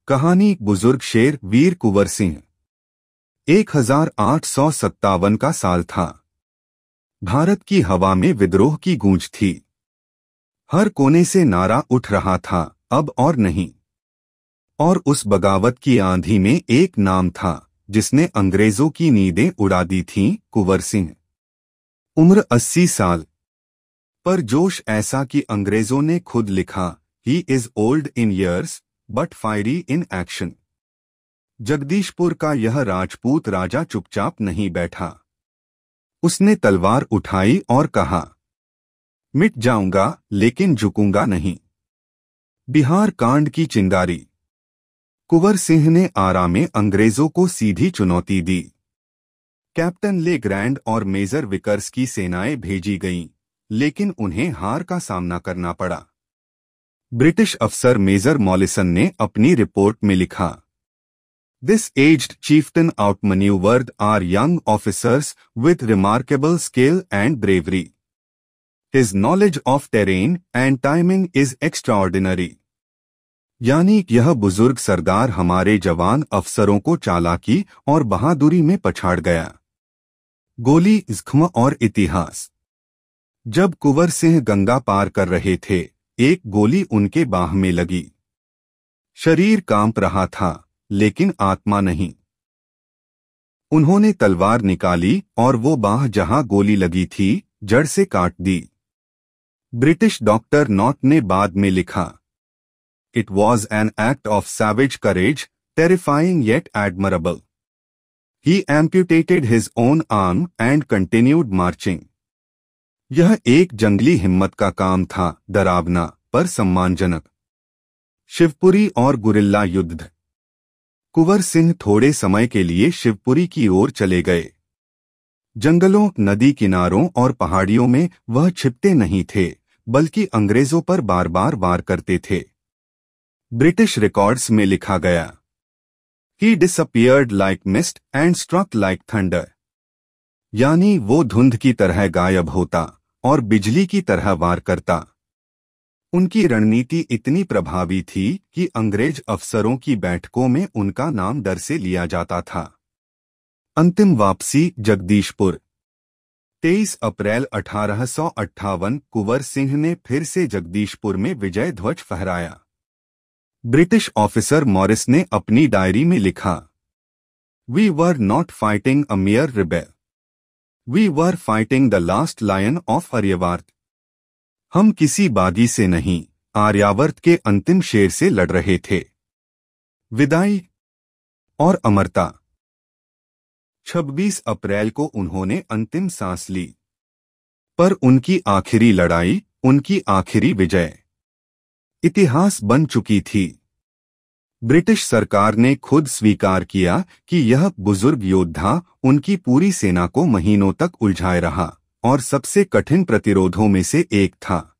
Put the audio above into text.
कहानी बुजुर्ग शेर वीर कुंवर सिंह। 1857 का साल था। भारत की हवा में विद्रोह की गूंज थी। हर कोने से नारा उठ रहा था, अब और नहीं। और उस बगावत की आंधी में एक नाम था जिसने अंग्रेजों की नींदें उड़ा दी थीं, कुंवर सिंह। उम्र 80 साल, पर जोश ऐसा कि अंग्रेजों ने खुद लिखा, he is old in years but fiery in action. Jagdishpur का यह राजपूत राजा चुपचाप नहीं बैठा। उसने तलवार उठाई और कहा, मिट जाऊंगा लेकिन झुकूंगा नहीं। बिहार कांड की चिंगारी। कुंवर सिंह ने आरा में अंग्रेजों को सीधी चुनौती दी। कैप्टन ले ग्रैंड और मेजर विकर्स की सेनाएं भेजी गईं, लेकिन उन्हें हार का सामना करना पड़ा। ब्रिटिश अफसर मेजर मॉलिसन ने अपनी रिपोर्ट में लिखा, this aged chieftain outmaneuvered our young officers with remarkable skill and bravery. His knowledge of terrain and timing is extraordinary. यानी यह बुजुर्ग सरदार हमारे जवान अफसरों को चालाकी और बहादुरी में पछाड़ गया। गोली, ज़ख्म और इतिहास। जब कुंवर सिंह गंगा पार कर रहे थे, एक गोली उनके बाह में लगी। शरीर कांप रहा था, लेकिन आत्मा नहीं। उन्होंने तलवार निकाली और वो बाह जहां गोली लगी थी, जड़ से काट दी। ब्रिटिश डॉक्टर नॉट ने बाद में लिखा, it was an act of savage courage, terrifying yet admirable. He amputated his own arm and continued marching. यह एक जंगली हिम्मत का काम था, डरावना पर सम्मानजनक। शिवपुरी और गुरिल्ला युद्ध। कुंवर सिंह थोड़े समय के लिए शिवपुरी की ओर चले गए। जंगलों, नदी किनारों और पहाड़ियों में वह छिपते नहीं थे, बल्कि अंग्रेजों पर बार बार वार करते थे। ब्रिटिश रिकॉर्ड्स में लिखा गया, he disappeared like mist and struck like thunder. यानी वो धुंध की तरह गायब होता और बिजली की तरह वार करता। उनकी रणनीति इतनी प्रभावी थी कि अंग्रेज अफसरों की बैठकों में उनका नाम डर से लिया जाता था। अंतिम वापसी जगदीशपुर। 23 अप्रैल 1858 कुंवर सिंह ने फिर से जगदीशपुर में विजय ध्वज फहराया। ब्रिटिश ऑफिसर मॉरिस ने अपनी डायरी में लिखा, we were not fighting a mere rebel, we were fighting the last lion of Aryavarta. हम किसी बागी से नहीं, आर्यावर्त के अंतिम शेर से लड़ रहे थे। विदाई और अमरता। 26 अप्रैल को उन्होंने अंतिम सांस ली। पर उनकी आखिरी लड़ाई, उनकी आखिरी विजय इतिहास बन चुकी थी। ब्रिटिश सरकार ने खुद स्वीकार किया कि यह बुजुर्ग योद्धा उनकी पूरी सेना को महीनों तक उलझाए रहा और सबसे कठिन प्रतिरोधों में से एक था।